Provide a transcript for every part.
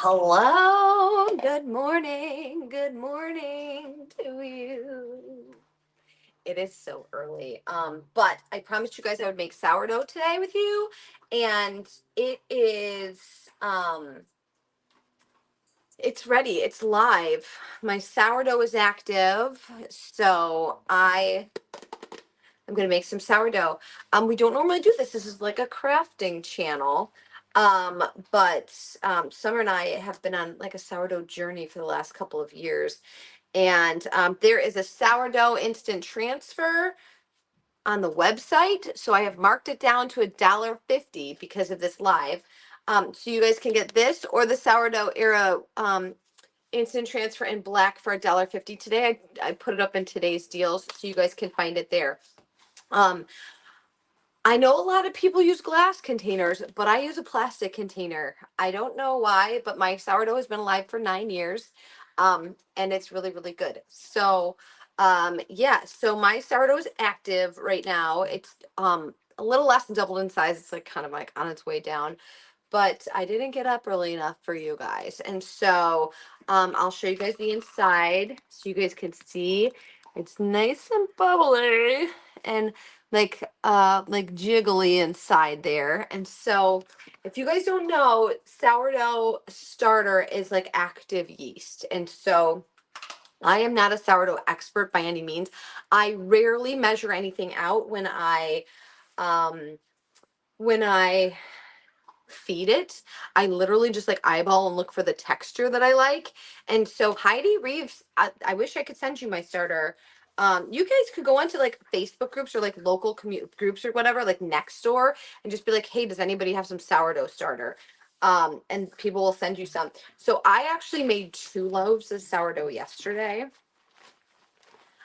Hello, good morning to you. It is so early. But I promised you guys I would make sourdough today with you, and it is it's ready. It's live. My sourdough is active, so I'm gonna make some sourdough. We don't normally do this. This is like a crafting channel. Um, but Summer and I have been on like a sourdough journey for the last couple of years. And there is a sourdough instant transfer on the website. So I have marked it down to $1.50 because of this live. So you guys can get this or the sourdough era instant transfer in black for $1.50 today. I put it up in today's deals so you guys can find it there. Um, I know a lot of people use glass containers, but I use a plastic container. I don't know why, but my sourdough has been alive for 9 years. And it's really, really good. So yeah, so my sourdough is active right now. It's a little less than doubled in size. It's like kind of like on its way down. But I didn't get up early enough for you guys. And so I'll show you guys the inside so you guys can see. It's nice and bubbly and like jiggly inside there. And so if you guys don't know, sourdough starter is like active yeast. And so I am not a sourdough expert by any means. I rarely measure anything out um when I feed it. I literally just like eyeball and look for the texture that I like. And so Heidi Reeves, I wish I could send you my starter. You guys could go onto like Facebook groups or like local groups or whatever, like next door, and just be like, hey, does anybody have some sourdough starter? And people will send you some. So I actually made 2 loaves of sourdough yesterday.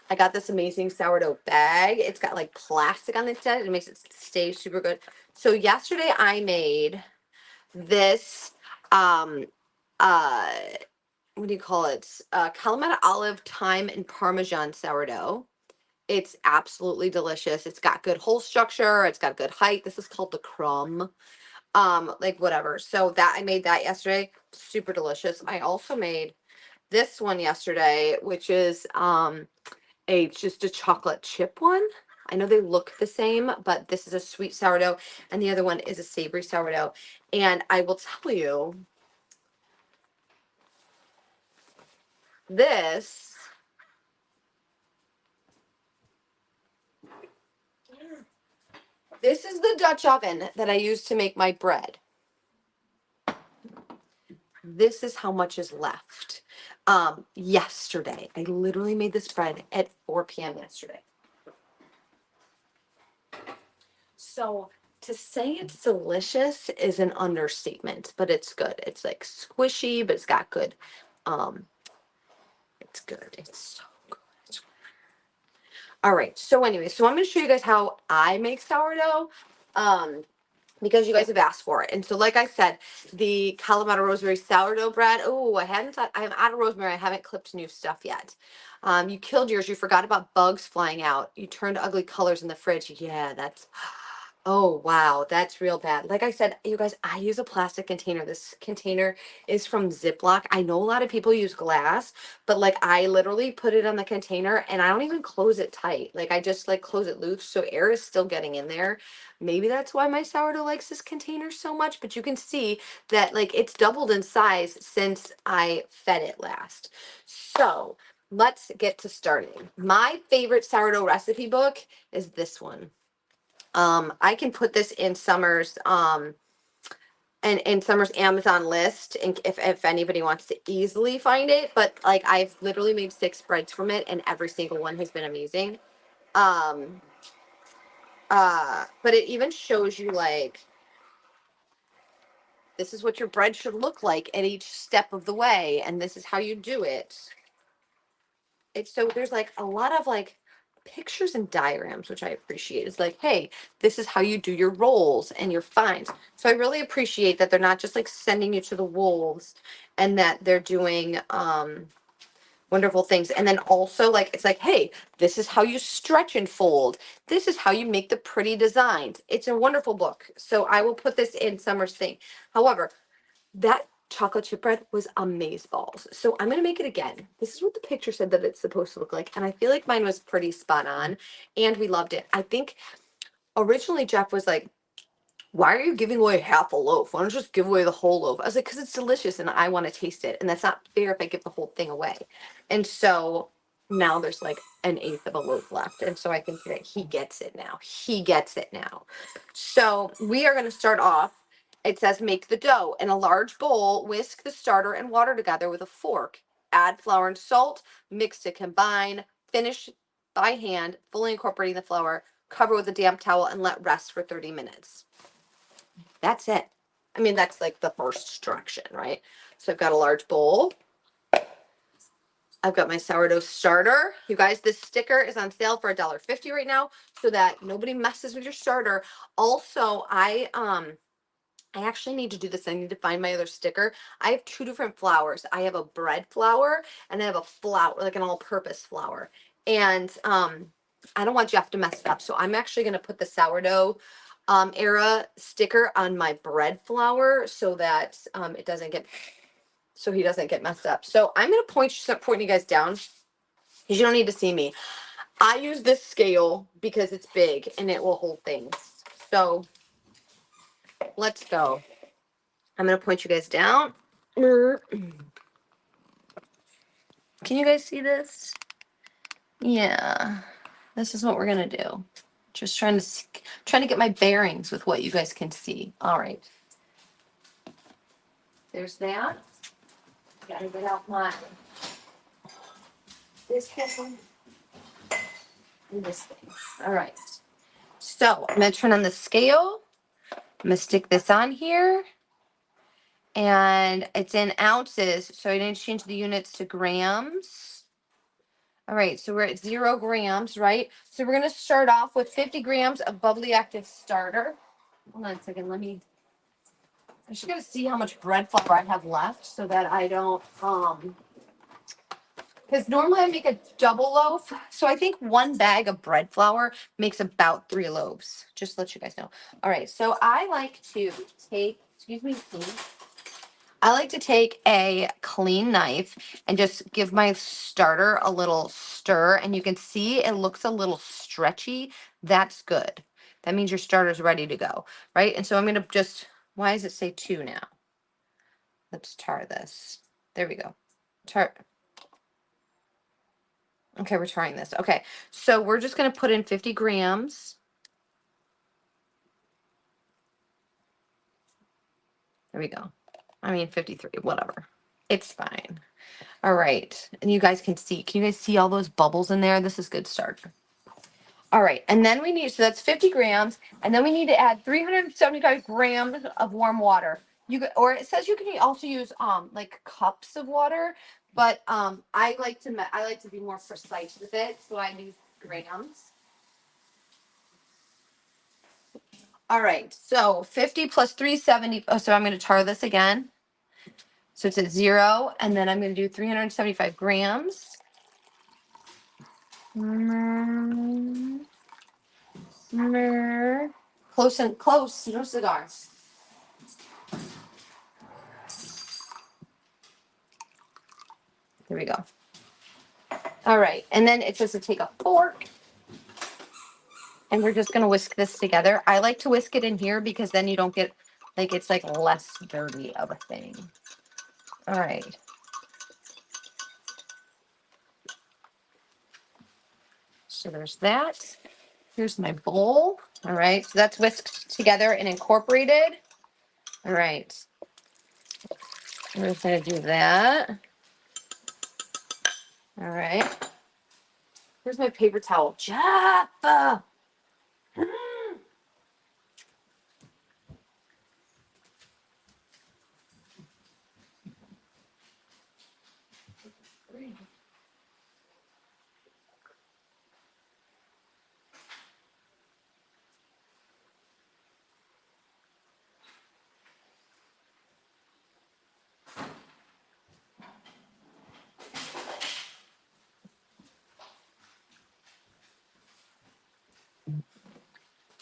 I got this amazing sourdough bag. It's got like plastic on the inside. It makes it stay super good. So yesterday I made this um uh what do you call it? Kalamata olive, thyme, and Parmesan sourdough. It's absolutely delicious. It's got good hole structure. It's got good height. This is called the crumb. Like whatever. So that I made that yesterday. Super delicious. I also made this one yesterday, which is just a chocolate chip one. I know they look the same, but this is a sweet sourdough, and the other one is a savory sourdough. And I will tell you, this this is the Dutch oven that I use to make my bread. This is how much is left. Yesterday, I literally made this bread at 4 p.m. yesterday. So to say it's delicious is an understatement, but it's good. It's like squishy, but it's got good. Um, it's good. It's so good. All right. So anyway, so I'm going to show you guys how I make sourdough. Because you guys have asked for it. And so, like I said, the Kalamata rosemary sourdough bread. Oh, I'm out of rosemary. I haven't clipped new stuff yet. You killed yours. You forgot about bugs flying out. You turned ugly colors in the fridge. Yeah, oh, wow. That's real bad. Like I said, you guys, I use a plastic container. This container is from Ziploc. I know a lot of people use glass, but like I literally put it on the container and I don't even close it tight. Like I just like close it loose so air is still getting in there. Maybe that's why my sourdough likes this container so much, but you can see that like it's doubled in size since I fed it last. So let's get to starting. My favorite sourdough recipe book is this one. I can put this in Summer's and in Summer's Amazon list, and if anybody wants to easily find it. But like I've literally made 6 breads from it, and every single one has been amazing. Um, but it even shows you like this is what your bread should look like at each step of the way, and this is how you do it. It's so there's like a lot of like pictures and diagrams, which I appreciate. It's like, hey, this is how you do your rolls and your fines. So I really appreciate that they're not just like sending you to the wolves, and that they're doing wonderful things. And then also like it's like, hey, this is how you stretch and fold. This is how you make the pretty designs. It's a wonderful book. So I will put this in Summer's thing. However, that chocolate chip bread was amazeballs. So I'm gonna make it again. This is what the picture said that it's supposed to look like, and I feel like mine was pretty spot on, and we loved it. I think originally Jeff was like, why are you giving away half a loaf? Why don't you just give away the whole loaf? I was like, because it's delicious and I want to taste it. And that's not fair if I give the whole thing away. And so now there's like an eighth of a loaf left. And so I think that he gets it now. He gets it now. So we are going to start off. It says make the dough. In a large bowl, whisk the starter and water together with a fork. Add flour and salt, mix to combine, finish by hand, fully incorporating the flour, cover with a damp towel, and let rest for 30 minutes. That's it. I mean, that's like the first instruction, right? So I've got a large bowl. I've got my sourdough starter. You guys, this sticker is on sale for $1.50 right now so that nobody messes with your starter. Also, I actually need to do this. I need to find my other sticker. I have two different flours. I have a bread flour and I have a flour, like an all-purpose flour. And I don't want Jeff to mess it up. So I'm actually going to put the sourdough era sticker on my bread flour so that it doesn't get, so he doesn't get messed up. So I'm going to start pointing you guys down because you don't need to see me. I use this scale because it's big and it will hold things. So let's go. I'm going to point you guys down. Can you guys see this? Yeah. This is what we're going to do. Just trying to get my bearings with what you guys can see. All right. There's that. Gotta get out my this one and this thing. All right. So I'm gonna turn on the scale. I'm gonna stick this on here. And it's in ounces, so I didn't change the units to grams. All right, so we're at 0 grams, right? So we're gonna start off with 50 grams of bubbly active starter. Hold on a second, I just gotta see how much bread flour I have left so that I don't, because normally I make a double loaf. So I think one bag of bread flour makes about 3 loaves. Just to let you guys know. All right, so I like to take, excuse me, please. I like to take a clean knife and just give my starter a little stir. And you can see it looks a little stretchy. That's good. That means your starter's ready to go, right? And so I'm going to just, why does it say 2 now? Let's tar this. There we go. Tar. Okay, we're trying this. Okay, so we're just going to put in 50 grams. There we go. I mean, 53, whatever. It's fine. All right, and you guys can see. Can you guys see all those bubbles in there? This is good starter. All right, and then we need, so that's 50 grams, and then we need to add 375 grams of warm water. Or it says you can also use like cups of water, but I like to be more precise with it, so I use grams. All right, so 50 plus 370. Oh, so I'm going to tar this again. So it's at 0, and then I'm going to do 375 grams. Close and close, no cigars. There we go. All right, and then it says to take a fork, and we're just going to whisk this together. I like to whisk it in here because then you don't get, like, it's like less dirty of a thing. All right. So there's that. Here's my bowl. All right, so that's whisked together and incorporated. All right. We're just going to do that. All right. Here's my paper towel. Jeff!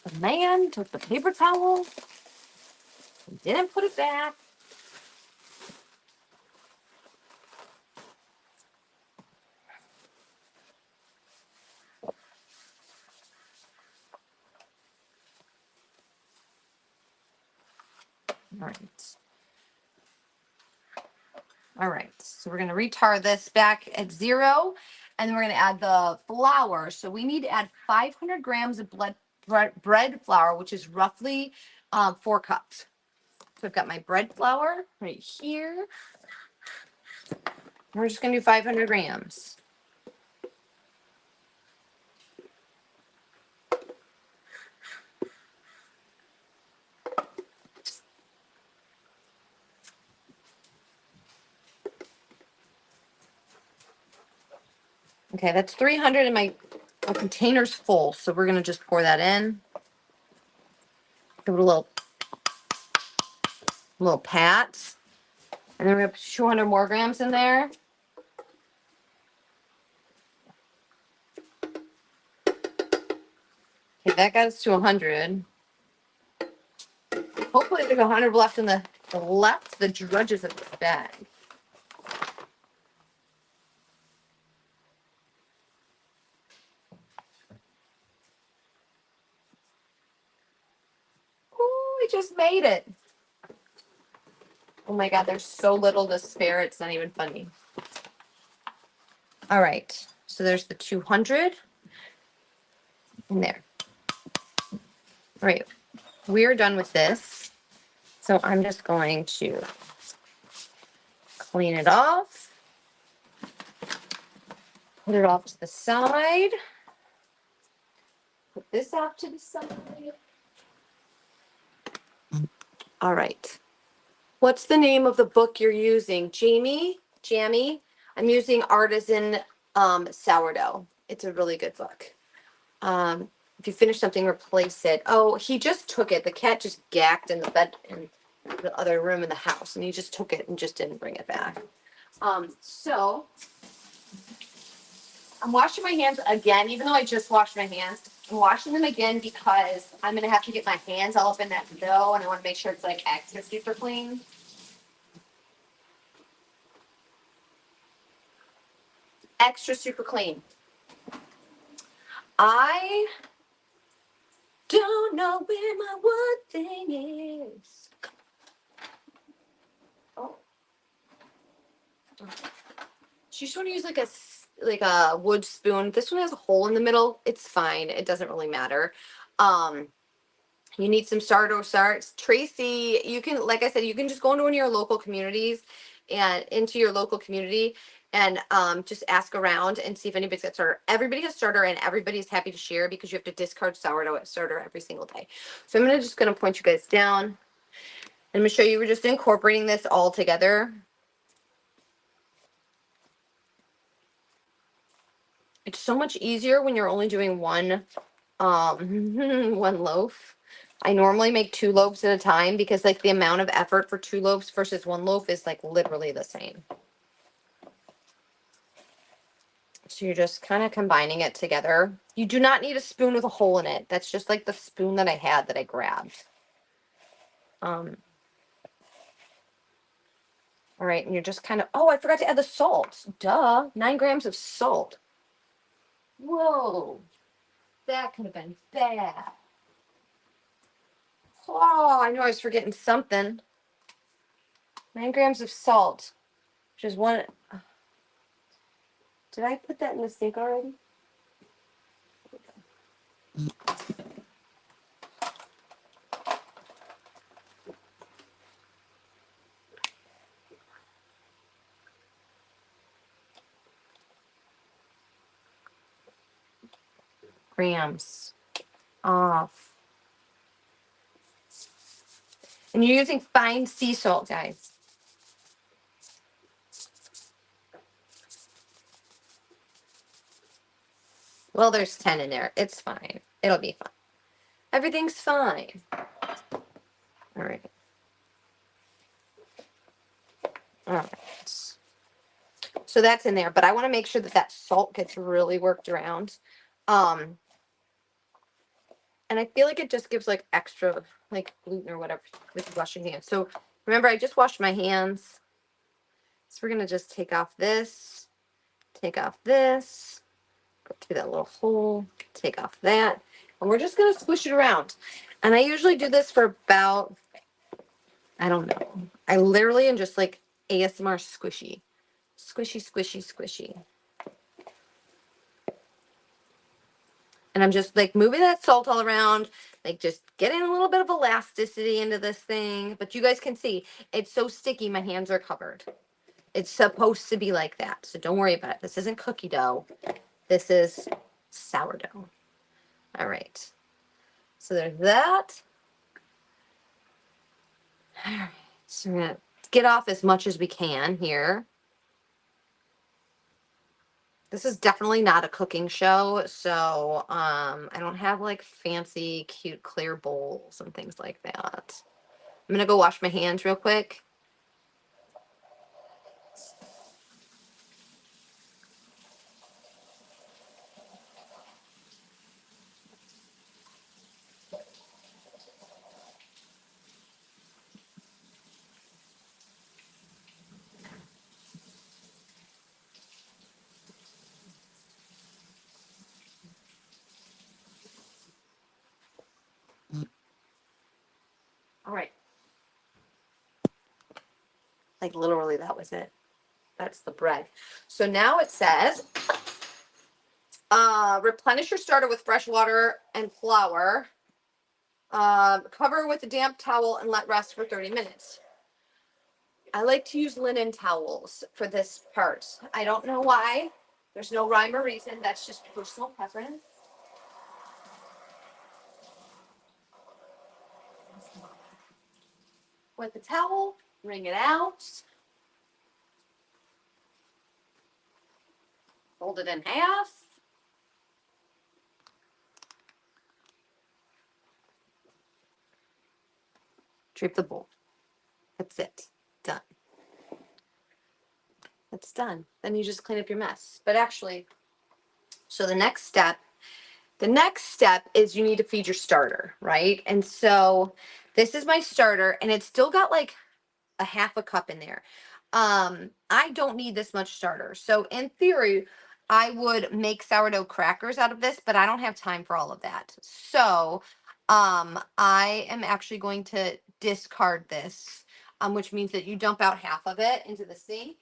The man took the paper towel and didn't put it back. All right. All right, so we're going to retard this back at 0, and then we're going to add the flour. So we need to add 500 grams of bread flour, which is roughly 4 cups. So I've got my bread flour right here. We're just going to do 500 grams. Okay, that's 300, and my container's full, so we're going to just pour that in. Give it a little pat. And then we're going to put 200 more grams in there. Okay, that got us to 100. Hopefully there's 100 left in the drudges of this bag. Oh, I just made it. Oh my God, there's so little to spare. It's not even funny. All right, so there's the 200 in there. All right, we're done with this. So I'm just going to clean it off. Put it off to the side. Put this off to the side. All right. What's the name of the book you're using? Jamie? I'm using Artisan Sourdough. It's a really good book. If you finish something, replace it. Oh, he just took it. The cat just gacked in the bed in the other room in the house, and he just took it and just didn't bring it back. So I'm washing my hands again, even though I just washed my hands. I'm washing them again because I'm gonna have to get my hands all up in that dough, and I want to make sure it's like extra super clean. Extra super clean. I don't know where my wood thing is. Oh. She just want to use like a wood spoon. This one has a hole in the middle. It's fine. It doesn't really matter. You need some sourdough starts. Tracy, you can, like I said, you can just go into one of your local communities and just ask around and see if anybody's got starter. Everybody has starter, and everybody's happy to share because you have to discard sourdough at starter every single day. So I'm just going to point you guys down. And I'm going to show you, we're just incorporating this all together. It's so much easier when you're only doing one loaf. I normally make 2 loaves at a time because like the amount of effort for 2 loaves versus 1 loaf is like literally the same. So you're just kind of combining it together. You do not need a spoon with a hole in it. That's just like the spoon that I had that I grabbed. All right, and you're just kind of, oh, I forgot to add the salt. Duh, 9 grams of salt. Whoa, that could have been bad. Oh, I knew I was forgetting something. 9 grams of salt, which is one. Did I put that in the sink already? Grams off. And you're using fine sea salt, guys. Well, there's 10 in there. It's fine. It'll be fine. Everything's fine. All right. All right. So that's in there, but I want to make sure that that salt gets really worked around. And I feel like it just gives like extra like gluten or whatever with washing hands. So remember, I just washed my hands. So we're going to just take off this, go through that little hole, take off that, and we're just going to squish it around. And I usually do this for about I don't know. I literally am just like ASMR squishy. Squishy, squishy, squishy. And I'm just like moving that salt all around, like just getting a little bit of elasticity into this thing. But you guys can see it's so sticky, my hands are covered. It's supposed to be like that. So don't worry about it. This isn't cookie dough. This is sourdough. All right. So there's that. All right. So we're going to get off as much as we can here. This is definitely not a cooking show, so I don't have like fancy, cute, clear bowls and things like that. I'm gonna go wash my hands real quick. All right. Like literally, that was it. That's the bread. So now it says, replenish your starter with fresh water and flour. Cover with a damp towel and let rest for 30 minutes. I like to use linen towels for this part. I don't know why. There's no rhyme or reason. That's just personal preference. With the towel, wring it out. Fold it in half. Drape the bowl. That's it. Done. That's done. Then you just clean up your mess. But actually, so the next step is you need to feed your starter, right? And so this is my starter, and it's still got like a half a cup in there. I don't need this much starter. So in theory, I would make sourdough crackers out of this, but I don't have time for all of that. So I am actually going to discard this, which means that you dump out half of it into the sink.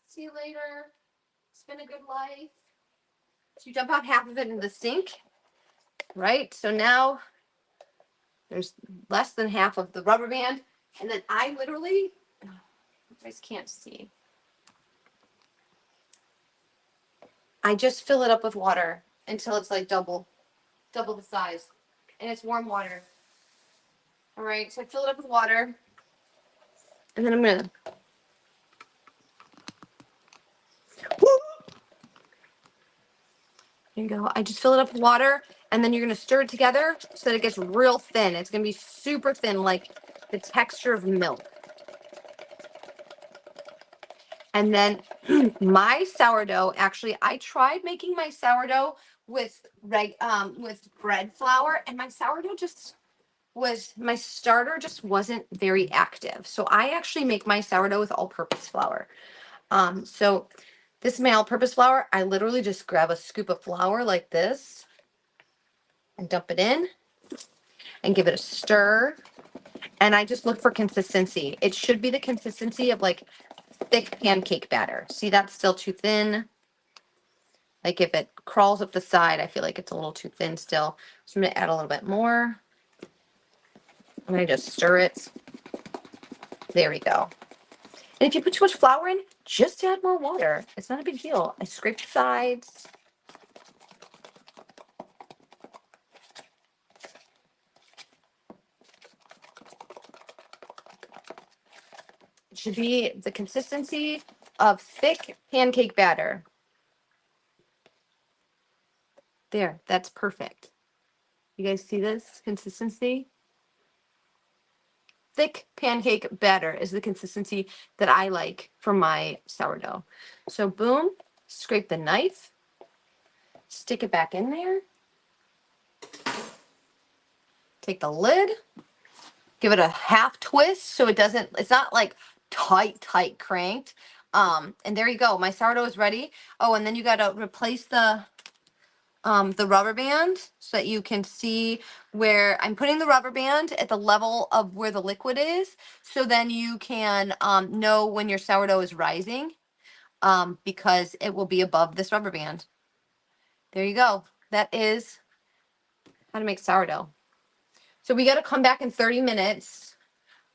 See you later. It's been a good life. So you dump out half of it into the sink, right? So now there's less than half of the rubber band. And then I literally, you guys can't see. I just fill it up with water until it's like double the size. And it's warm water. All right, so I fill it up with water. And then I'm gonna, here you go. I just fill it up with water, and then you're gonna stir it together so that it gets real thin. It's gonna be super thin, like the texture of milk. And then my sourdough, actually, I tried making my sourdough with bread flour, and my sourdough just my starter just wasn't very active. So I actually make my sourdough with all-purpose flour. So this is my all-purpose flour. I literally just grab a scoop of flour like this and dump it in and give it a stir. And I just look for consistency. It should be the consistency of like thick pancake batter. See, that's still too thin. Like if it crawls up the side, I feel like it's a little too thin still. So I'm gonna add a little bit more. I'm gonna just stir it. There we go. And if you put too much flour in, just add more water. It's not a big deal. I scrape the sides. It should be the consistency of thick pancake batter. There, that's perfect. You guys see this consistency? Thick pancake batter is the consistency that I like for my sourdough. So boom, scrape the knife, stick it back in there. Take the lid, give it a half twist so it's not like tight cranked. And there you go. My sourdough is ready. Oh, and then you got to replace the the rubber band so that you can see where I'm putting the rubber band at the level of where the liquid is. So then you can know when your sourdough is rising because it will be above this rubber band. There you go. That is how to make sourdough. So we got to come back in 30 minutes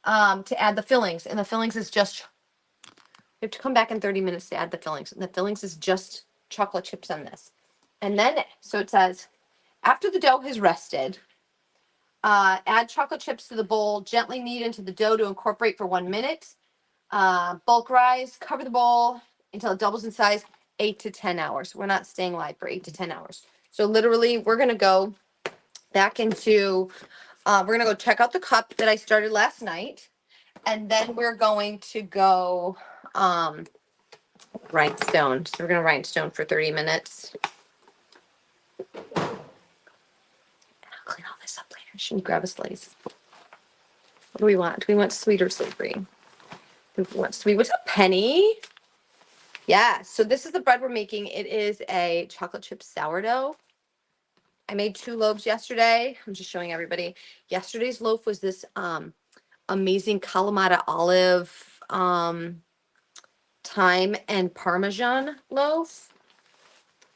to add the fillings. And the fillings is just, we have to come back in 30 minutes to add the fillings. And the fillings is just chocolate chips on this. And then, so it says, after the dough has rested, add chocolate chips to the bowl, gently knead into the dough to incorporate for 1 minute. Bulk rise, cover the bowl until it doubles in size, 8 to 10 hours. We're not staying live for 8 to 10 hours. So literally, we're going to go back into, we're going to go check out the cup that I started last night. And then we're going to go rhinestone. So we're going to rhinestone for 30 minutes. I'll clean all this up later. Should we grab a slice? What do we want? Do we want sweet or savory? Do we want sweet? What's up, Penny? Yeah, so this is the bread we're making. It is a chocolate chip sourdough. I made 2 loaves yesterday. I'm just showing everybody. Yesterday's loaf was this amazing Kalamata olive thyme and Parmesan loaf.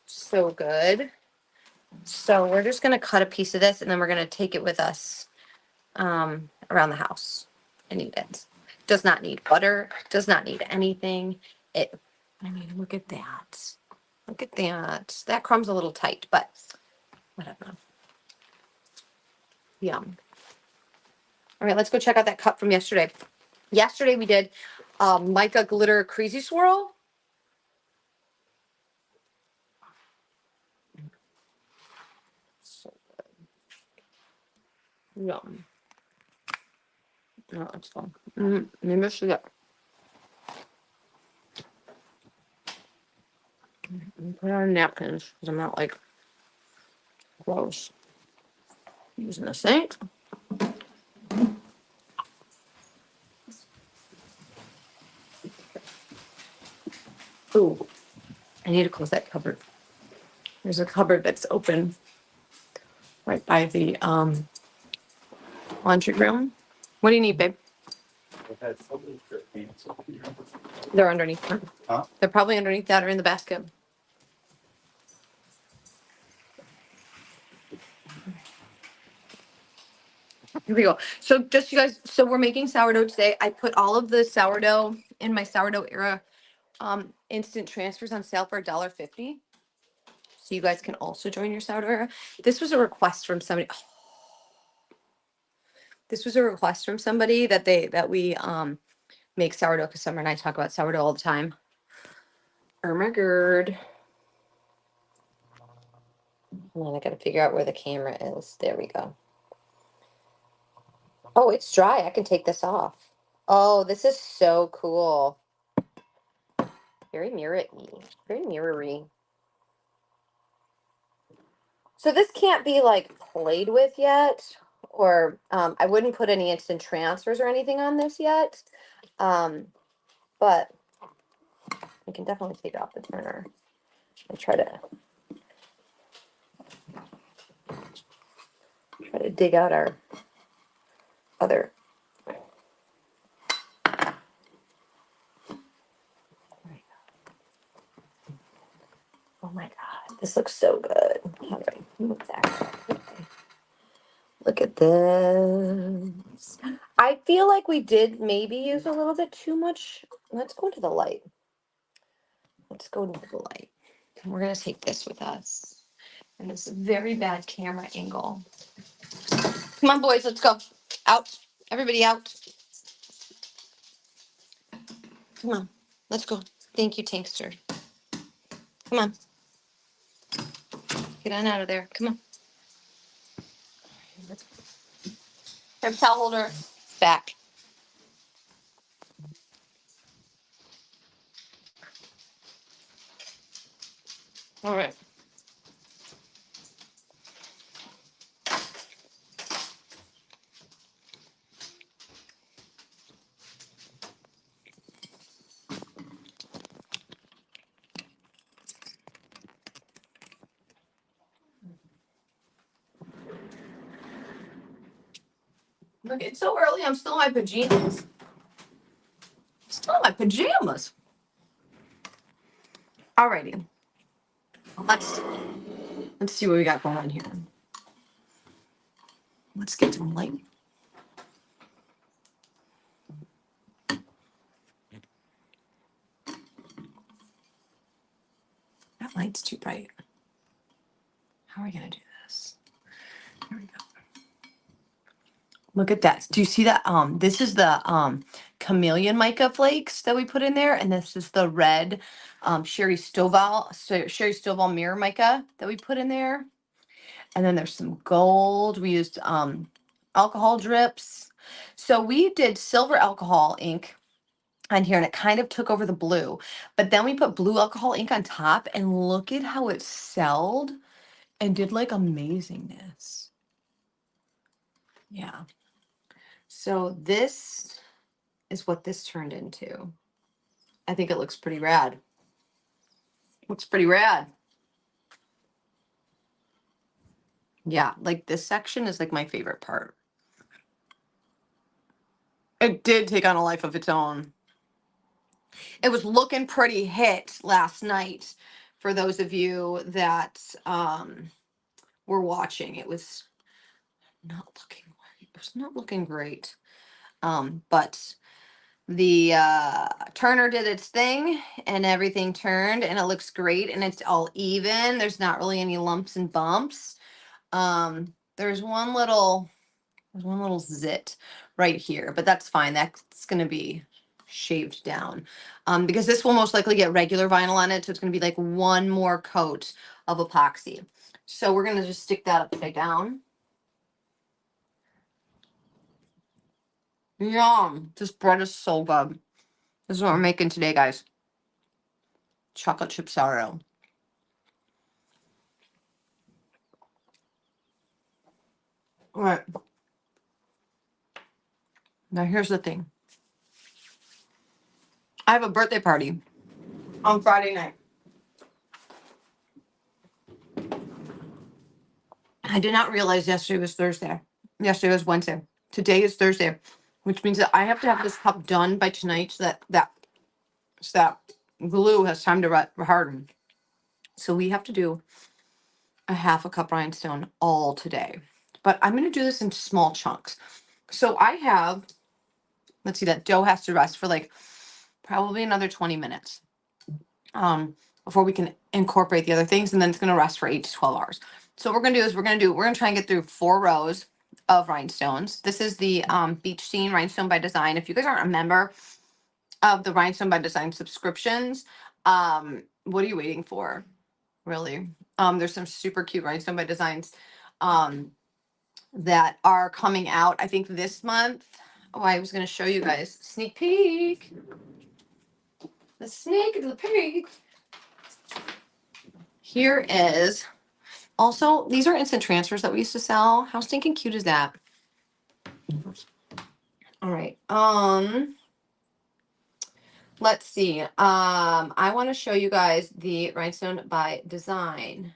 So good. So we're just going to cut a piece of this and then we're going to take it with us around the house and eat it. Does not need butter. Does not need anything. I mean, look at that. Look at that. That crumb's a little tight, but whatever. Yum. All right, let's go check out that cup from yesterday. Yesterday we did mica glitter crazy swirl. So good. Yum. Oh, it's fun. Maybe I should get. Put it on napkins because I'm not like gross using the sink. Ooh, I need to close that cupboard. There's a cupboard that's open right by the laundry room. What do you need, babe? They're underneath. Huh? They're probably underneath that or in the basket. Here we go. So just you guys, so we're making sourdough today. I put all of the sourdough in my sourdough era instant transfers on sale for $1.50. So you guys can also join your sourdough era. This was a request from somebody. This was a request from somebody that we make sourdough because Summer and I talk about sourdough all the time. Oh my god. Hold on, I gotta figure out where the camera is. There we go. Oh, it's dry. I can take this off. Oh, this is so cool. Very mirror-y. Very mirror-y. So this can't be like played with yet, or I wouldn't put any instant transfers or anything on this yet. But we can definitely take it off the turner and try to dig out our other. Oh my god, this looks so good. How do I move that? Okay. Look at this. I feel like we did maybe use a little bit too much. Let's go to the light. Let's go to the light. And we're gonna take this with us. And it's a very bad camera angle. Come on, boys, let's go. Out. Everybody out. Come on. Let's go. Thank you, Tankster. Come on. Get on out of there. Come on. Have a towel holder. Back. All right. Look, it's so early. I'm still in my pajamas. Still in my pajamas. Alrighty. Let's see what we got going on here. Let's get some light. That light's too bright. How are we gonna do this? Here we go. Look at that. Do you see that? This is the chameleon mica flakes that we put in there, and this is the red Sherry Stovall mirror mica that we put in there. And then there's some gold. We used alcohol drips. So we did silver alcohol ink on here, and it kind of took over the blue. But then we put blue alcohol ink on top, and look at how it celled and did like amazingness. Yeah. So this is what this turned into. I think it looks pretty rad. Looks pretty rad. Yeah, like this section is like my favorite part. It did take on a life of its own. It was looking pretty hit last night for those of you that were watching. It was not looking great. But the turner did its thing and everything turned and it looks great and it's all even. There's not really any lumps and bumps. There's one little zit right here, but that's fine. That's going to be shaved down because this will most likely get regular vinyl on it. So it's going to be like one more coat of epoxy. So we're going to just stick that upside down. Yum. This bread is so good. This is what we're making today, guys. Chocolate chip sourdough. All right. Now here's the thing. I have a birthday party on Friday night. I did not realize yesterday was Thursday. Yesterday was Wednesday. Today is Thursday, which means that I have to have this cup done by tonight so that glue has time to harden. So we have to do a half a cup rhinestone all today. But I'm going to do this in small chunks. So I have, let's see, that dough has to rest for like probably another 20 minutes before we can incorporate the other things. And then it's going to rest for 8 to 12 hours. So what we're going to do is we're going to try and get through 4 rows of rhinestones. This is the Beach Scene Rhinestone by Design. If you guys aren't a member of the Rhinestone by Design subscriptions, what are you waiting for? Really? There's some super cute Rhinestone by Designs that are coming out, I think this month. Oh, I was going to show you guys. Sneak peek. The sneak of the peek. Here is also, these are instant transfers that we used to sell. How stinking cute is that? All right. Let's see. I want to show you guys the Rhinestone by Design.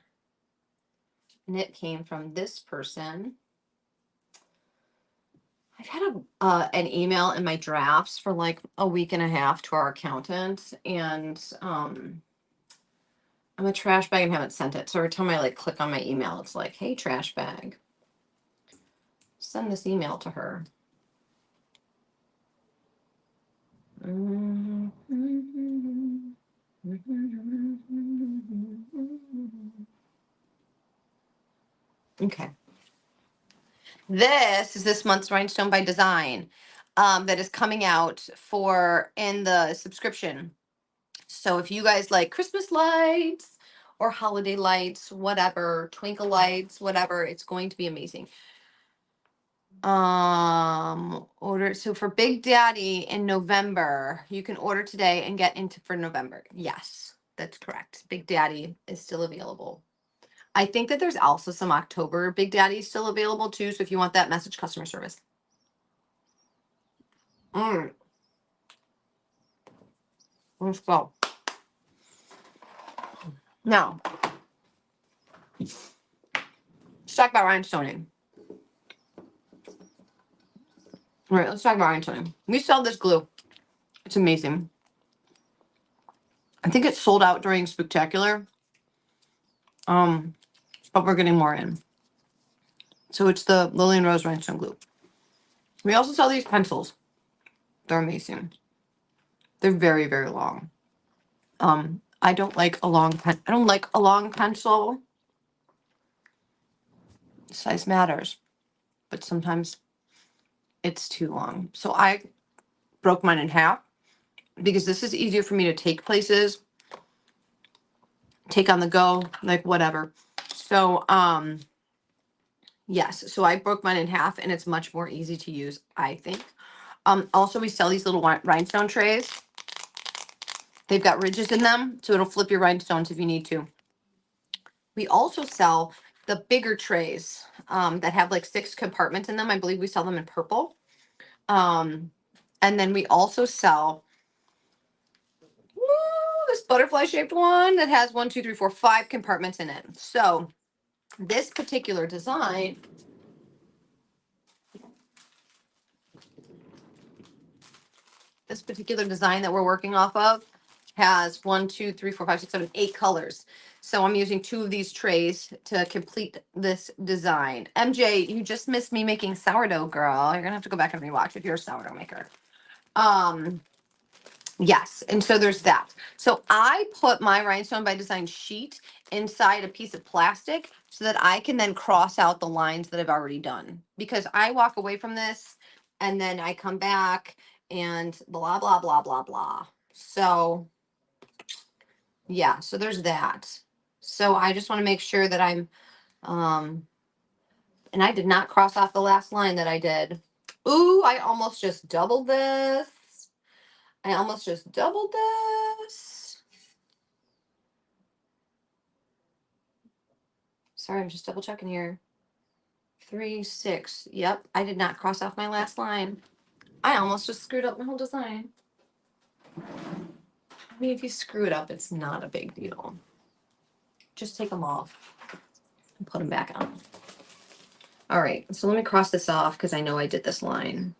And it came from this person. I've had an email in my drafts for like a week and a half to our accountant, and I'm a trash bag and haven't sent it. So every time I like click on my email, it's like, hey, trash bag, send this email to her. Okay. This is this month's Rhinestone by Design that is coming out in the subscription. So if you guys like Christmas lights or holiday lights, whatever, twinkle lights, whatever, it's going to be amazing. Order. So for Big Daddy in November, you can order today and get into for November. Yes, that's correct. Big Daddy is still available. I think that there's also some October Big Daddy still available too. So if you want that, message customer service. Let's go. Now, let's talk about rhinestoning. All right, let's talk about rhinestoning. We sell this glue. It's amazing. I think it sold out during Spectacular. But we're getting more in. So it's the Lily and Rose Rhinestone glue. We also sell these pencils. They're amazing. They're very, very long. I don't like a long pencil. Size matters, but sometimes it's too long. So I broke mine in half because this is easier for me to take places, take on the go, like whatever. So yes, so I broke mine in half and it's much more easy to use, I think. Also we sell these little rhinestone trays. They've got ridges in them, so it'll flip your rhinestones if you need to. We also sell the bigger trays that have like 6 compartments in them. I believe we sell them in purple. And then we also sell this butterfly shaped one that has 1, 2, 3, 4, 5 compartments in it. So this particular design that we're working off of has 1, 2, 3, 4, 5, 6, 7, 8 colors. So I'm using 2 of these trays to complete this design. MJ, you just missed me making sourdough, girl. You're gonna have to go back and rewatch if you're a sourdough maker. Yes, and so there's that. So I put my Rhinestone by Design sheet inside a piece of plastic so that I can then cross out the lines that I've already done. Because I walk away from this and then I come back and blah, blah, blah, blah, blah. So yeah, so there's that. So I just want to make sure that I'm, and I did not cross off the last line that I did. Ooh, I almost just doubled this. Sorry, I'm just double checking here. 3, 6. Yep, I did not cross off my last line. I almost just screwed up my whole design. I mean, if you screw it up, it's not a big deal. Just take them off and put them back on. All right, so let me cross this off because I know I did this line.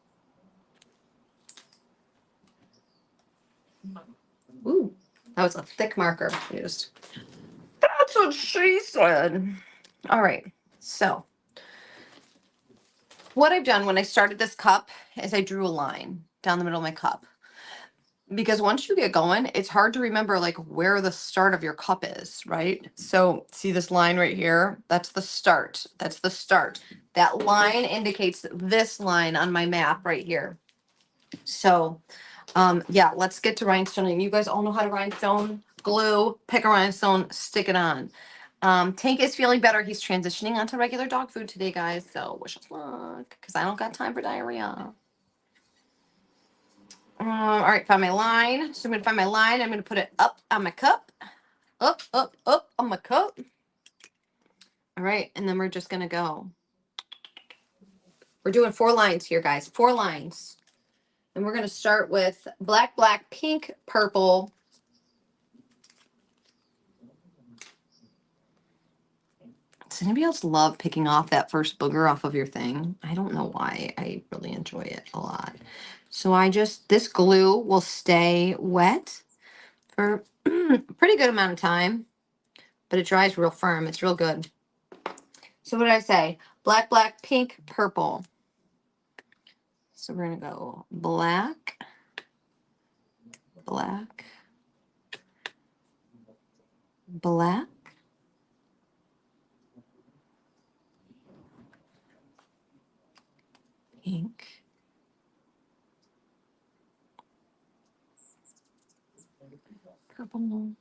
Ooh, that was a thick marker used. That's what she said. All right, so what I've done when I started this cup is I drew a line down the middle of my cup. Because once you get going, it's hard to remember like where the start of your cup is, right? So see this line right here? That's the start. That's the start. That line indicates this line on my map right here. So yeah, let's get to rhinestoning. You guys all know how to rhinestone, glue, pick a rhinestone, stick it on. Tank is feeling better. He's transitioning onto regular dog food today, guys. So wish us luck because I don't got time for diarrhea. All right, found my line. So I'm gonna find my line. I'm gonna put it up on my cup. Up on my cup. All right, and then we're just gonna go. We're doing 4 lines here, guys. 4 lines. And we're gonna start with black, black, pink, purple. Does anybody else love picking off that first booger off of your thing? I don't know why. I really enjoy it a lot. So this glue will stay wet for a pretty good amount of time, but it dries real firm. It's real good. So what did I say? Black, black, pink, purple. So we're going to go black, black, black, pink, purple,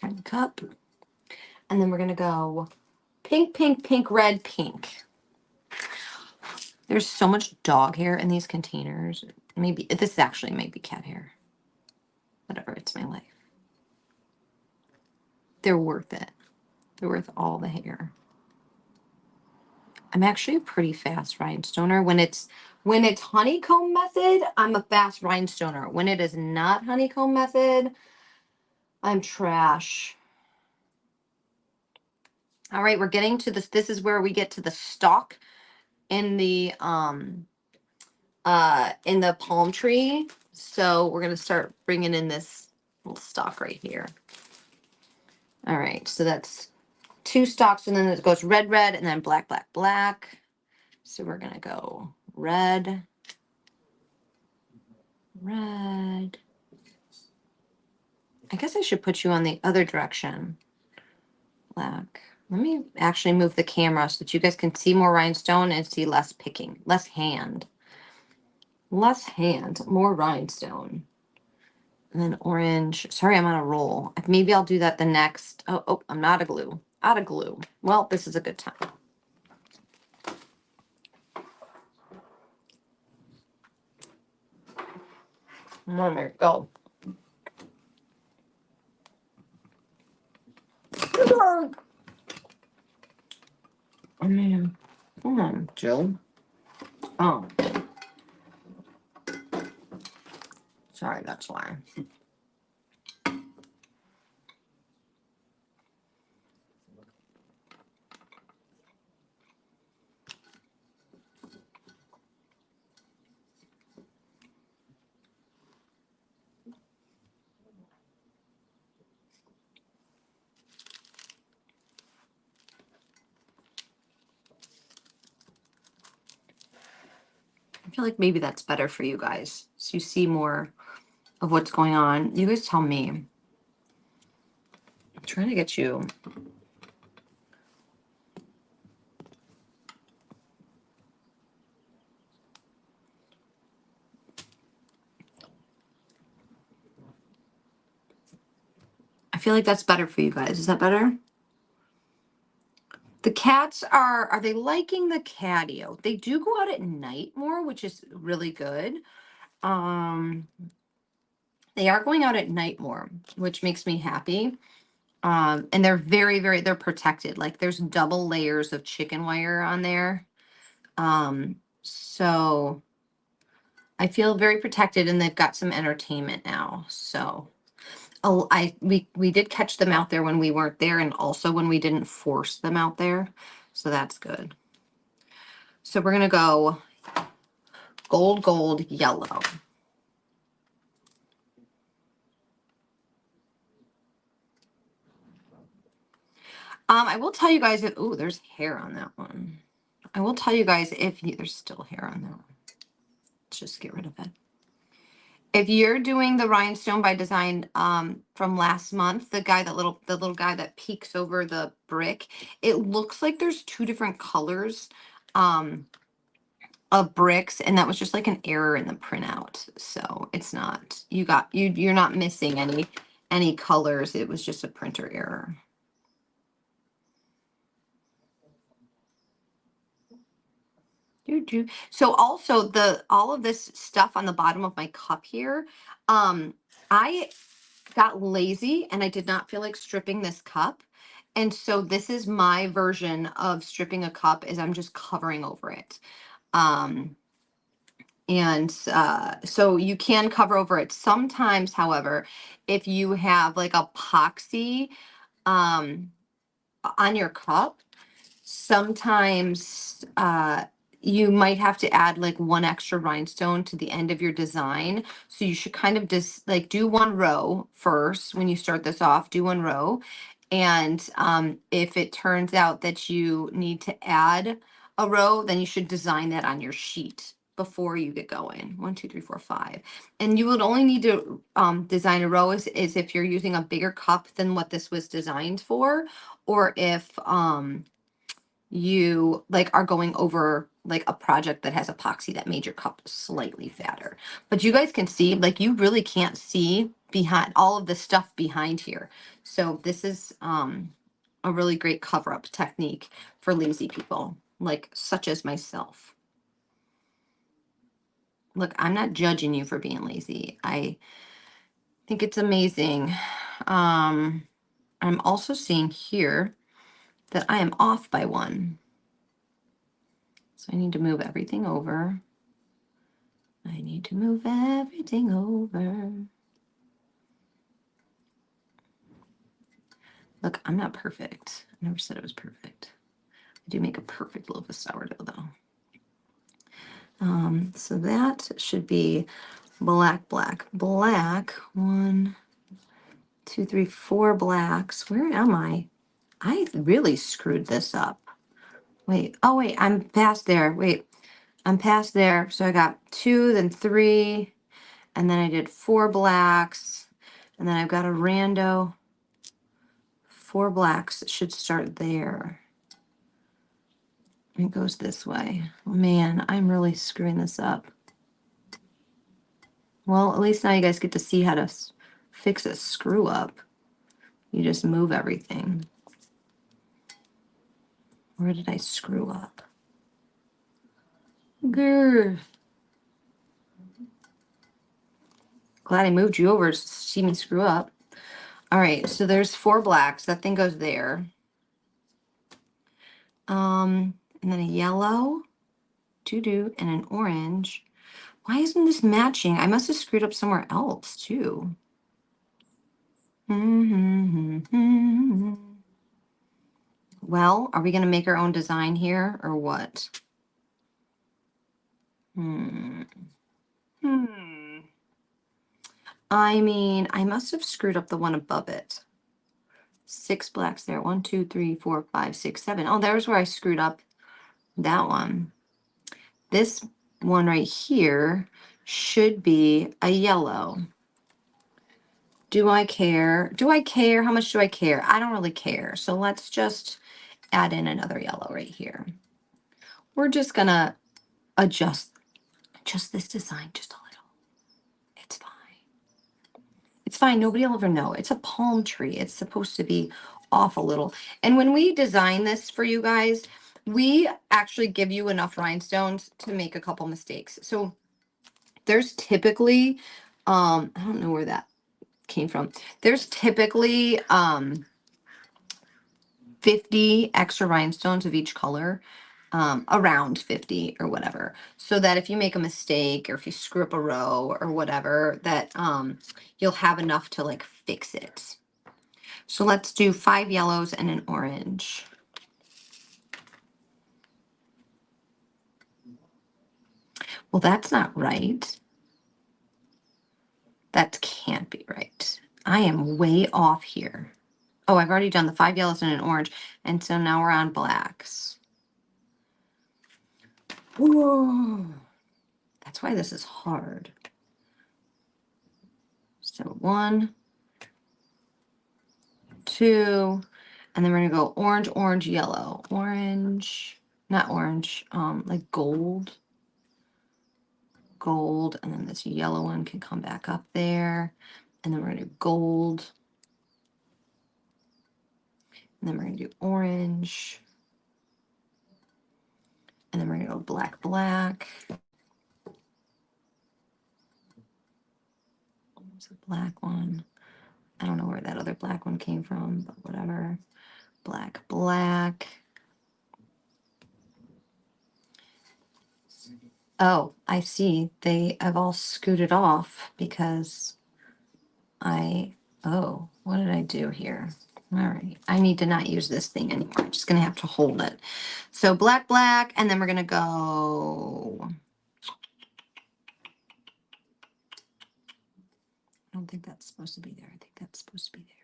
turn the cup, and then we're going to go pink, pink, pink, red, pink. There's so much dog hair in these containers. Maybe this actually might be cat hair. Whatever, it's my life. They're worth it. They're worth all the hair. I'm actually a pretty fast rhinestoner. When it's honeycomb method, I'm a fast rhinestoner. When it is not honeycomb method, I'm trash. All right, we're getting to this. This is where we get to the stalk in the palm tree. So we're gonna start bringing in this little stalk right here. All right, so that's 2 stalks, and then it goes red, red, and then black, black, black. So we're gonna go red, red. I guess I should put you on the other direction. Black. Let me actually move the camera so that you guys can see more rhinestone and see less picking, less hand. Less hand, more rhinestone. And then orange. Sorry, I'm on a roll. Maybe I'll do that the next. Oh, I'm not a glue. Out of glue. Well, this is a good time. There we go. I mean, come on, Jill. Oh, sorry, that's why. I feel like maybe that's better for you guys, so you see more of what's going on. You guys tell me. I'm trying to get you. I feel like that's better for you guys. Is that better? The cats are they liking the catio? They do go out at night more, which is really good. They are going out at night more, which makes me happy. And they're they're protected. Like there's double layers of chicken wire on there. So I feel very protected, and they've got some entertainment now. So we did catch them out there when we weren't there, and also when we didn't force them out there. So that's good. So we're gonna go gold, gold, yellow. I will tell you guys that, oh, there's hair on that one. I will tell you guys there's still hair on that one. Let's just get rid of it. If you're doing the Rhinestone by Design from last month, the little guy that peeks over the brick, it looks like there's 2 different colors of bricks, and that was just like an error in the printout. So it's not, you're not missing any colors. It was just a printer error. So also all of this stuff on the bottom of my cup here, I got lazy and I did not feel like stripping this cup. And so this is my version of stripping a cup, is I'm just covering over it. So you can cover over it. Sometimes, however, if you have like epoxy on your cup, sometimes you might have to add like 1 extra rhinestone to the end of your design. So you should kind of just like do 1 row first when you start this off, do 1 row. And if it turns out that you need to add a row, then you should design that on your sheet before you get going. 1, 2, 3, 4, 5. And you would only need to design a row is if you're using a bigger cup than what this was designed for, or if you like are going over like a project that has epoxy that made your cup slightly fatter. But you guys can see, like, you really can't see behind all of the stuff behind here. So this is a really great cover up technique for lazy people, like such as myself. Look, I'm not judging you for being lazy. I think it's amazing. I'm also seeing here that I am off by 1. So I need to move everything over. I need to move everything over. Look, I'm not perfect. I never said it was perfect. I do make a perfect loaf of sourdough, though. So that should be black, black, black. 1, 2, 3, 4 blacks. Where am I? I really screwed this up. Wait, oh wait, I'm past there. Wait, I'm past there. So I got 2, then 3, and then I did 4 blacks, and then I've got a rando 4 blacks. It should start there. It goes this way. Man, I'm really screwing this up. Well, at least now you guys get to see how to fix a screw up. You just move everything. Where did I screw up? Grr. Glad I moved you over to see me screw up. All right, so there's 4 blacks. That thing goes there. And then a yellow, doo-doo, and an orange. Why isn't this matching? I must have screwed up somewhere else too. Well, are we going to make our own design here or what? I mean, I must have screwed up the one above it. 6 blacks there. 1, 2, 3, 4, 5, 6, 7. Oh, there's where I screwed up that one. This one right here should be a yellow. Do I care? Do I care? How much do I care? I don't really care. So let's just add in another yellow right here. We're just gonna adjust this design just a little. It's fine. It's fine. Nobody will ever know. It's a palm tree. It's supposed to be off a little. And when we design this for you guys, we actually give you enough rhinestones to make a couple mistakes. So there's typically, I don't know where that came from. There's typically 50 extra rhinestones of each color, around 50 or whatever, so that if you make a mistake or if you screw up a row or whatever, that you'll have enough to like fix it. So let's do 5 yellows and an orange. Well, that's not right. That can't be right. I am way off here. Oh, I've already done the 5 yellows and an orange, and so now we're on blacks. Whoa. That's why this is hard. So 1, 2, and then we're gonna go orange, orange, yellow, orange, not orange, like gold, gold, and then this yellow one can come back up there, and then we're gonna do gold, and then we're gonna do orange, and then we're gonna go black, black. There's a black one. I don't know where that other black one came from, but whatever. Black, black. Oh, I see. They have all scooted off because oh, what did I do here? All right, I need to not use this thing anymore. I'm just gonna have to hold it. So black, black, and then we're gonna go. I don't think that's supposed to be there. I think that's supposed to be there.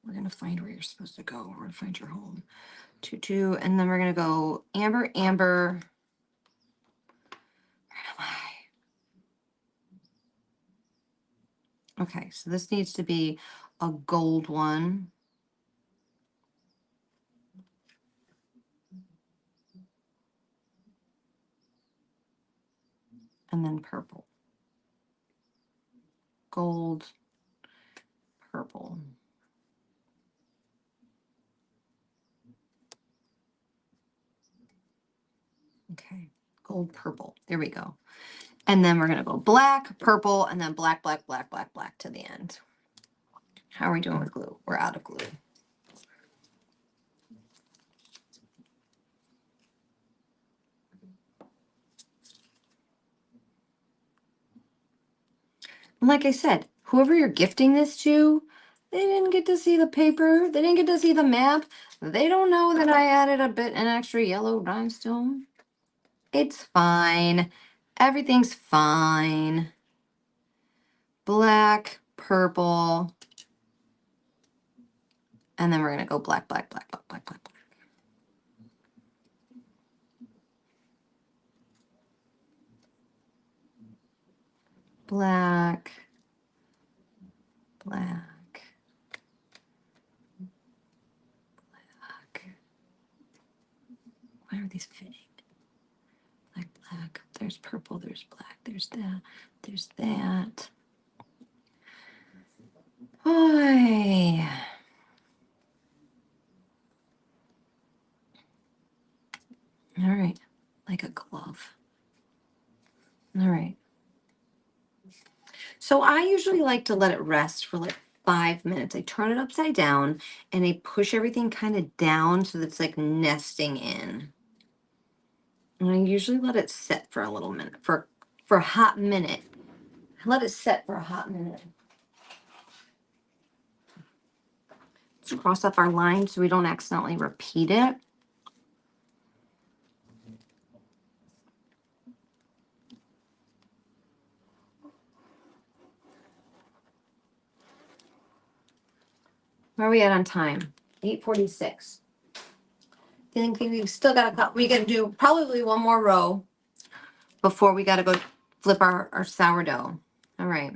We're gonna find where you're supposed to go. We're gonna find your home. 2, 2, and then we're gonna go amber, amber. Where am I? Okay, so this needs to be a gold one. And then purple. Gold, purple. Okay, gold, purple. There we go. And then we're gonna go black, purple, and then black, black, black, black, black to the end. How are we doing with glue? We're out of glue. And like I said, whoever you're gifting this to, They didn't get to see the paper. They didn't get to see the map. They don't know that I added an extra yellow rhinestone. It's fine. Everything's fine. Black, purple, and then we're gonna go black, black, black, black, black, black, black. Black, black, black. Why are these fitting? Black, black. There's purple, there's black, there's that, there's that. Hi. All right, like a glove. All right. So I usually like to let it rest for like 5 minutes. I turn it upside down and I push everything kind of down so that it's like nesting in. And I usually let it set for a little minute, for a hot minute. I let it set for a hot minute. Let's cross off our line so we don't accidentally repeat it. Where are we at on time? 8:46. I think we've still got we got to do probably one more row before we got to go flip our sourdough. All right.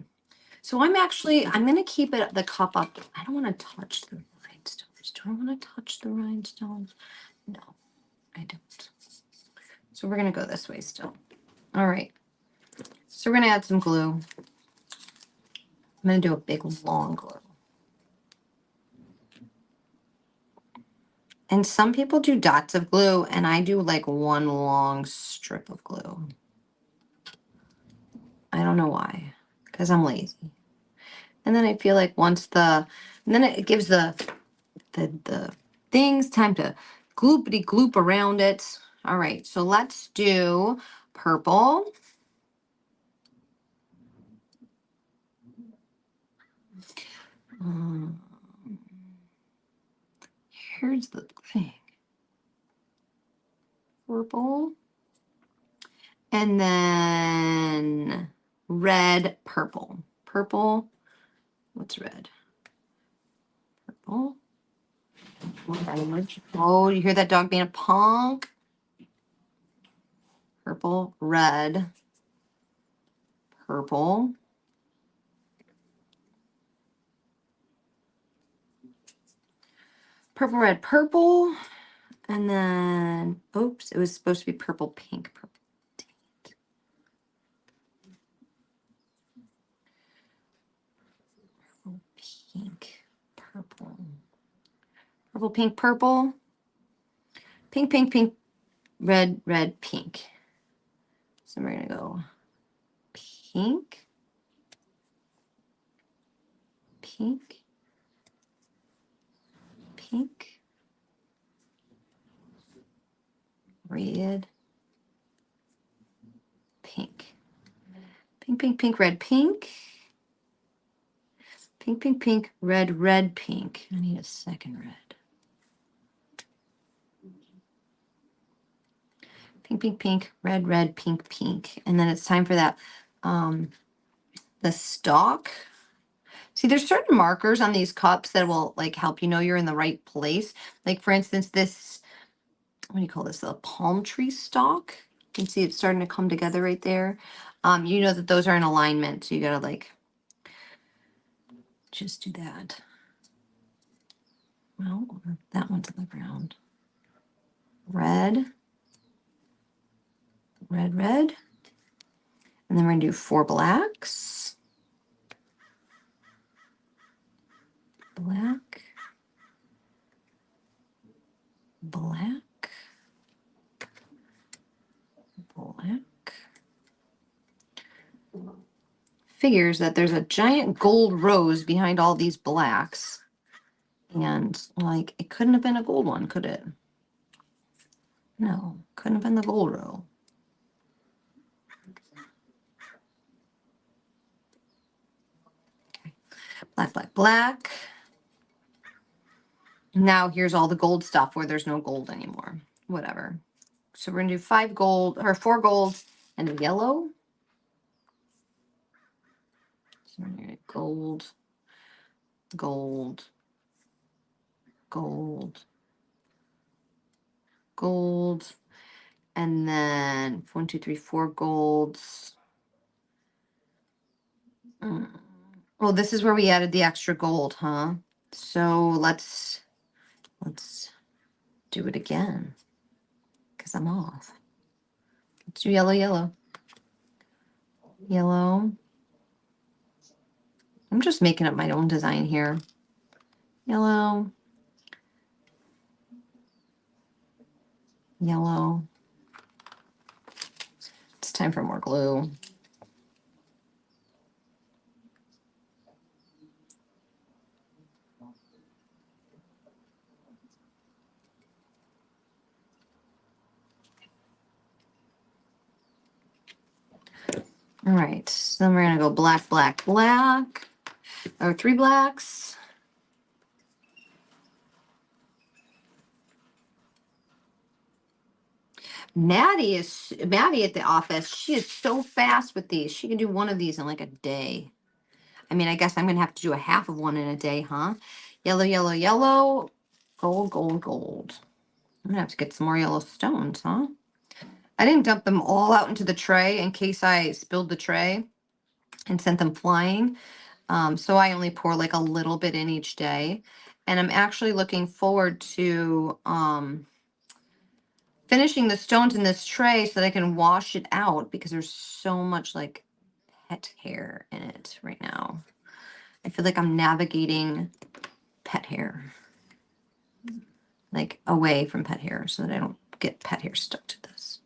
So I'm going to keep the cup up. I don't want to touch the rhinestones. Do I want to touch the rhinestones? No, I don't. So we're going to go this way still. All right. So we're going to add some glue. I'm going to do a big long glue. And some people do dots of glue, and I do like one long strip of glue. I don't know why, because I'm lazy. And then I feel like and then it gives the things time to gloopity gloop around it. All right, so let's do purple. Here's the thing. Purple. And then red, purple. Purple. What's red? Purple. Oh, you hear that dog being a punk? Purple, red, purple. Purple, red, purple. And then, oops, it was supposed to be purple, pink, purple. Purple, pink, purple. Purple, pink, purple. Pink, pink, pink, red, red, pink. So we're going to go pink, pink, pink, red, pink. Pink, pink, pink, red, pink. Pink, pink, pink, red, red, pink. I need a second red. Pink, pink, pink, red, red, pink, pink. And then it's time for that, the stalk. See, there's certain markers on these cups that will like help you know you're in the right place. Like for instance, this, what do you call this? The palm tree stalk. You can see it's starting to come together right there. You know that those are in alignment. So you gotta like, just do that. Well, that one's on the ground. Red, red, red. And then we're gonna do 4 blacks. Black, black, black. Figures that there's a giant gold rose behind all these blacks. And like, it couldn't have been a gold one, could it? No, couldn't have been the gold row. Okay. Black, black, black. Now here's all the gold stuff where there's no gold anymore. Whatever. So we're gonna do 5 gold or 4 gold and a yellow. So we're gonna get gold, gold, gold, gold, and then 1, 2, 3, 4 golds. Well, this is where we added the extra gold, huh? So let's do it again because I'm off. Let's do yellow, yellow, yellow. I'm just making up my own design here. Yellow, yellow. It's time for more glue. All right, so then we're gonna go black, black, black, or 3 blacks. Maddie at the office. She is so fast with these. She can do one of these in like a day. I mean, I guess I'm gonna have to do a half of one in a day, huh? Yellow, yellow, yellow, gold, gold, gold. I'm gonna have to get some more yellow stones, huh? I didn't dump them all out into the tray in case I spilled the tray and sent them flying. So I only pour like a little bit in each day. And I'm actually looking forward to finishing the stones in this tray so that I can wash it out because there's so much like pet hair in it right now. I feel like I'm navigating pet hair, like away from pet hair so that I don't get pet hair stuck to this.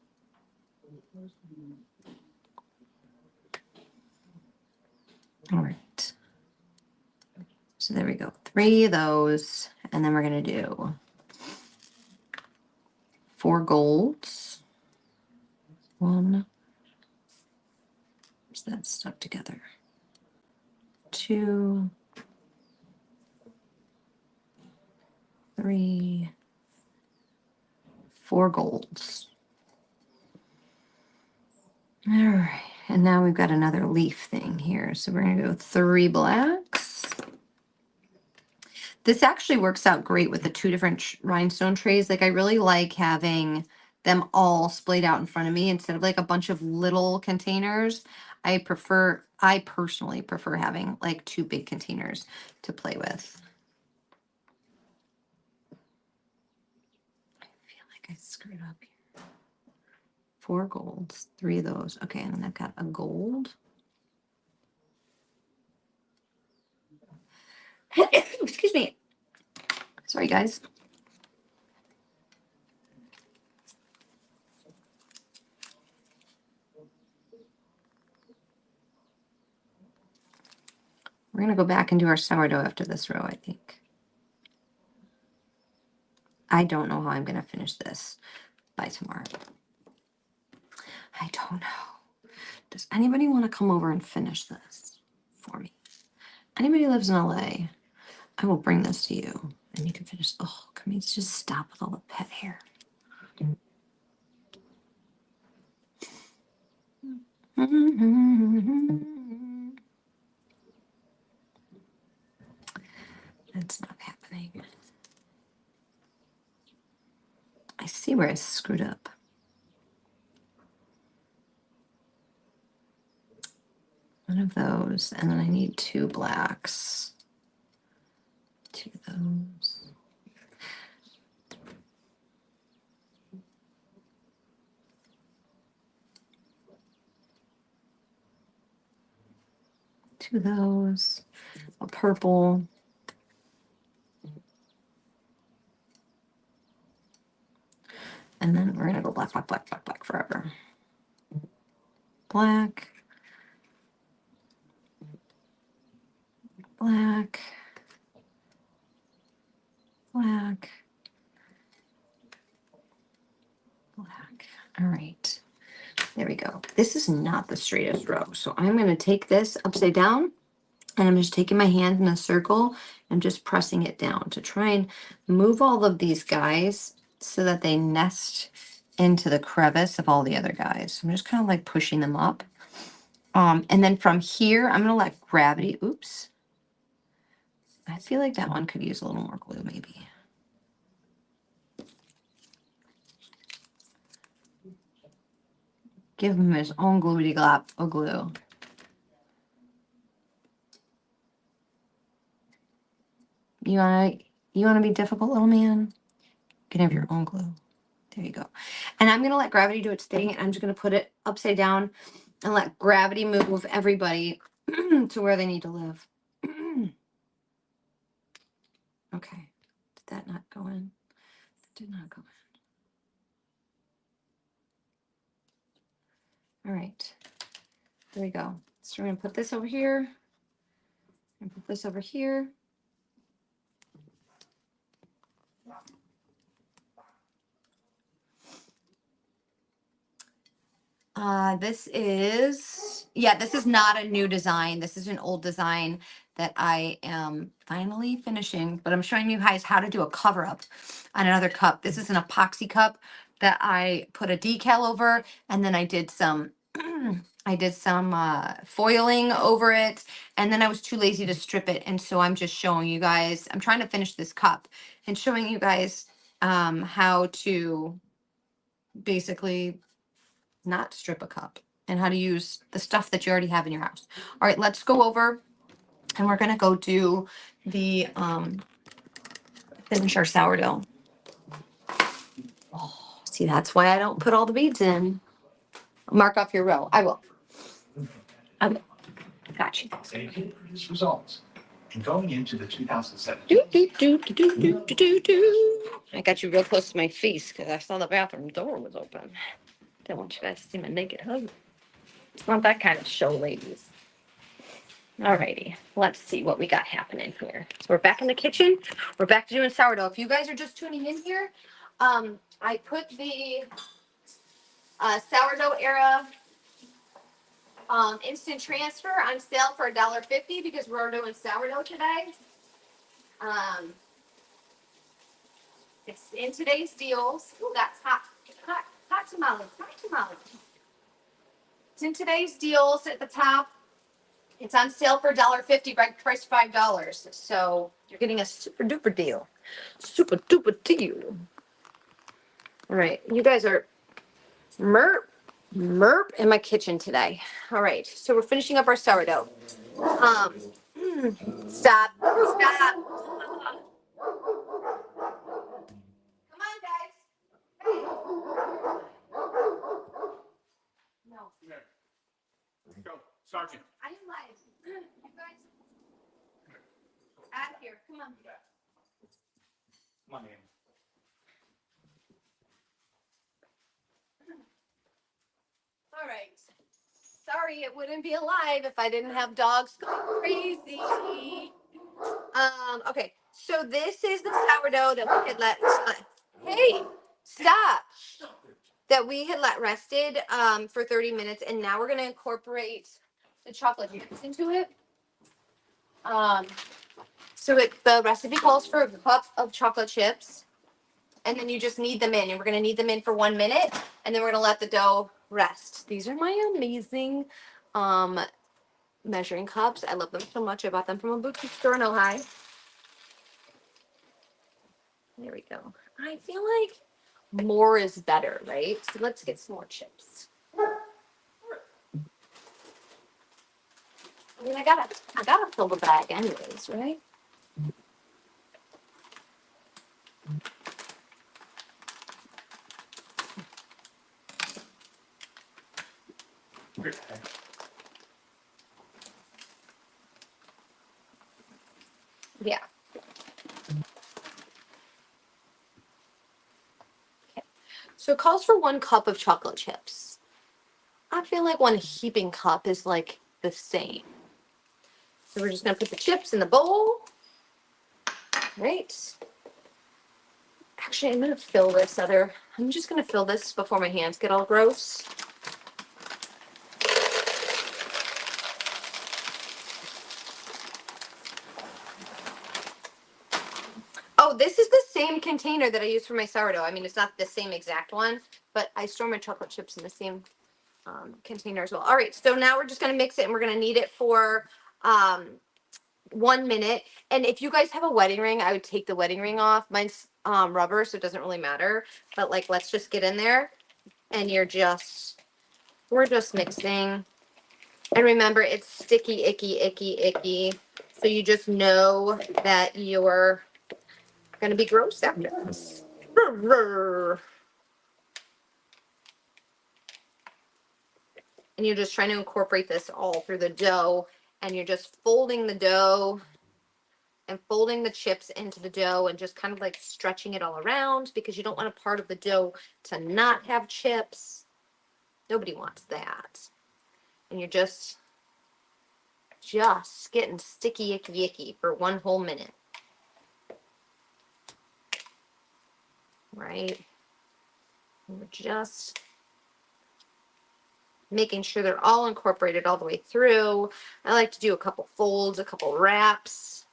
All right. So there we go. 3 of those. And then we're going to do 4 golds. 1. Is that stuck together? 2. 3. 4 golds. All right. And now we've got another leaf thing here. So we're going to go 3 blacks. This actually works out great with the 2 different rhinestone trays. Like I really like having them all splayed out in front of me instead of like a bunch of little containers. I personally prefer having like 2 big containers to play with. I feel like I screwed up here. 4 golds, 3 of those. Okay, and then I've got a gold. Excuse me. Sorry, guys. We're going to go back and do our sourdough after this row, I think. I don't know how I'm going to finish this by tomorrow. I don't know. Does anybody want to come over and finish this for me? Anybody who lives in LA, I will bring this to you and you can finish. Oh, can we just stop with all the pet hair? That's not happening. I see where I screwed up. One of those, and then I need 2 blacks. 2 of those. Two of those. A purple. And then we're gonna go black, black, black, black, black forever. Black. Black. Black. Black. All right. There we go. This is not the straightest row. So I'm going to take this upside down And I'm just taking my hand in a circle and just pressing it down to try and move all of these guys so that they nest into the crevice of all the other guys. So I'm just kind of like pushing them up. And then from here, I'm gonna let gravity, oops. I feel like that one could use a little more glue maybe. Give him his own gloopy glop of glue. You wanna be difficult, little man? You can have your own glue. There you go. And I'm gonna let gravity do its thing. And I'm just gonna put it upside down and let gravity move everybody to where they need to live. Okay. Did that not go in? That did not go in. All right. There we go. So we're gonna put this over here and put this over here. This is not a new design. This is an old design that I am finally finishing, but I'm showing you guys how to do a cover up on another cup. This is an epoxy cup that I put a decal over, and then I did some foiling over it, and then I was too lazy to strip it, and so I'm just showing you guys. I'm trying to finish this cup and showing you guys how to basically not strip a cup and how to use the stuff that you already have in your house. All right, let's go over and we're gonna go do the finish our sourdough. Oh, see, that's why I don't put all the beads in. Mark off your row. I will. Got you. Produce results. And going into the 2007. I got you real close to my face because I saw the bathroom door was open. Don't want you guys to see my naked hug. It's not that kind of show, ladies. Alrighty, let's see what we got happening here. So we're back in the kitchen. We're back to doing sourdough. If you guys are just tuning in here, I put the sourdough era instant transfer on sale for $1.50 because we're doing sourdough today. It's in today's deals. Ooh, that's hot tamale, hot tamale. It's in today's deals at the top. It's on sale for $1.50, right price $5. So you're getting a super duper deal. Super duper deal. All right, you guys are merp in my kitchen today. All right, so we're finishing up our sourdough. Um, stop. Come on, guys. Hey. No. Go, Sergeant. I am live. You guys, out of here. Come on. Come on, man. All right. Sorry, it wouldn't be alive if I didn't have dogs going crazy. Okay. So this is the sourdough that we had let. Hey, stop. That we had let rested for 30 minutes, and now we're gonna incorporate the chocolate chips into it. The recipe calls for a cup of chocolate chips, and then you just knead them in. And we're gonna knead them in for 1 minute, and then we're gonna let the dough rest. These are my amazing measuring cups. I love them so much. I bought them from a boutique store in Ohio. There we go. I feel like more is better, right? So let's get some more chips. I mean, I gotta fill the bag anyways, right? Yeah. Okay. So it calls for 1 cup of chocolate chips. I feel like 1 heaping cup is like the same. So we're just gonna put the chips in the bowl. Right. Actually, I'm just gonna fill this before my hands get all gross. Oh, this is the same container that I use for my sourdough. I mean, it's not the same exact one, but I store my chocolate chips in the same container as well. All right, so now we're just going to mix it and we're going to knead it for 1 minute. And if you guys have a wedding ring, I would take the wedding ring off. Mine's rubber, so it doesn't really matter. But like, let's just get in there and we're just mixing. And remember, it's sticky, icky, icky, icky. So you just know that you're going to be gross after this. And you're just trying to incorporate this all through the dough. And you're just folding the dough and folding the chips into the dough and just kind of like stretching it all around because you don't want a part of the dough to not have chips. Nobody wants that. And you're just getting sticky, icky, icky for 1 whole minute. Right? And we're just making sure they're all incorporated all the way through. I like to do a couple folds, a couple wraps.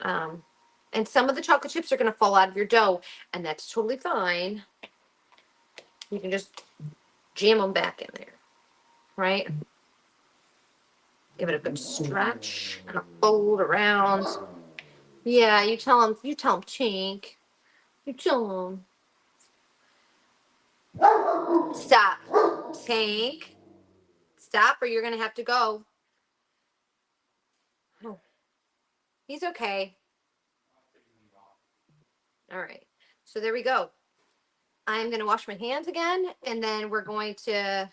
And some of the chocolate chips are going to fall out of your dough, and that's totally fine. You can just jam them back in there, right? Give it a good stretch and a fold around. Yeah, you tell them, Chink. You tell them. Stop. Tank. Stop, or you're going to have to go. Oh. He's okay. All right. So there we go. I'm going to wash my hands again, and then we're going to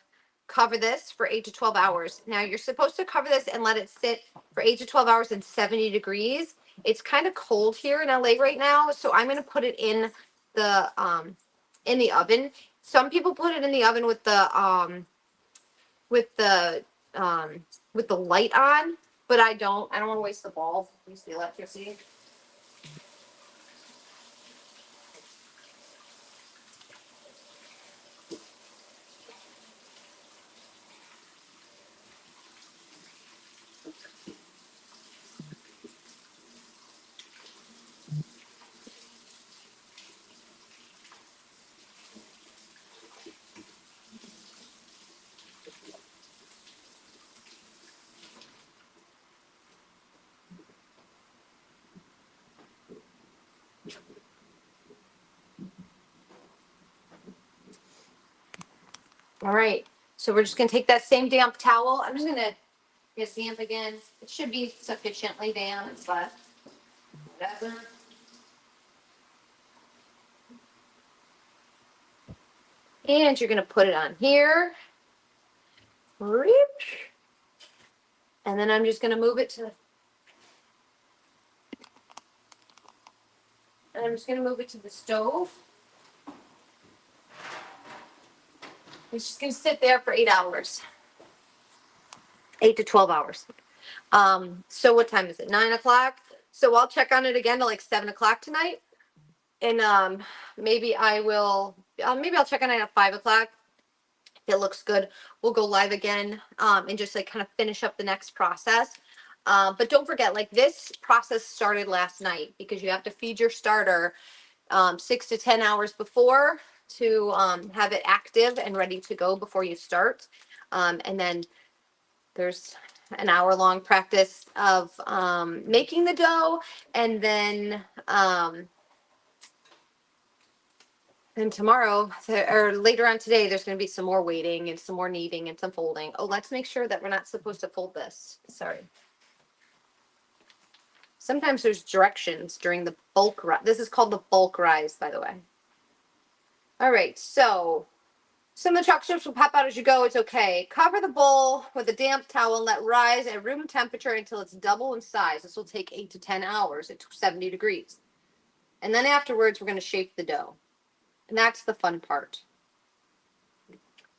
cover this for 8 to 12 hours. Now, you're supposed to cover this and let it sit for 8 to 12 hours in 70 degrees. It's kind of cold here in LA right now, so I'm going to put it in the oven. Some people put it in the oven with the light on, but I don't. I don't want to waste the bulb, waste the electricity. All right, so we're just gonna take that same damp towel. I'm just gonna get damp again. It should be sufficiently damp, but whatever. And you're gonna put it on here. And then I'm just gonna move it to the stove. It's just gonna sit there for 8 hours. 8 to 12 hours. So what time is it? 9 o'clock. So I'll check on it again to like 7 o'clock tonight. And maybe I'll check on it at 5 o'clock. If it looks good, we'll go live again and just like kind of finish up the next process. But don't forget, like this process started last night because you have to feed your starter 6 to 10 hours before to have it active and ready to go before you start. And then there's an hour-long practice of making the dough, and then tomorrow or later on today, there's going to be some more waiting and some more kneading and some folding. Oh, let's make sure that we're not supposed to fold this. Sorry. Sometimes there's directions during the bulk rise. This is called the bulk rise, by the way. All right, so some of the chocolate chips will pop out as you go. It's okay. Cover the bowl with a damp towel and let rise at room temperature until it's double in size. This will take 8 to 10 hours at 70 degrees. And then afterwards, we're going to shape the dough. And that's the fun part.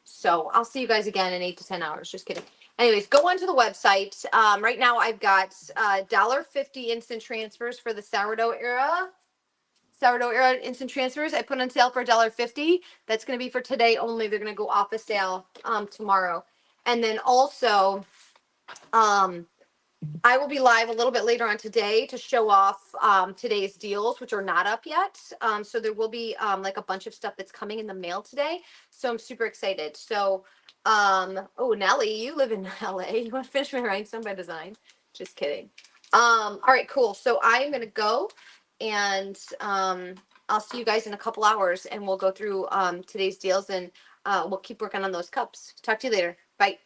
So I'll see you guys again in 8 to 10 hours. Just kidding. Anyways, go onto the website. Right now I've got $1.50 instant transfers for the sourdough era. Sourdough era instant transfers I put on sale for $1.50. That's going to be for today only. They're going to go off the sale tomorrow. And then also I will be live a little bit later on today to show off today's deals, which are not up yet. So there will be like a bunch of stuff that's coming in the mail today. So I'm super excited. So, oh, Nelly, you live in LA. You want to finish my Rhinestone by Design? Just kidding. All right, cool. So I'm going to go and I'll see you guys in a couple hours and we'll go through today's deals and we'll keep working on those cups. Talk to you later. Bye.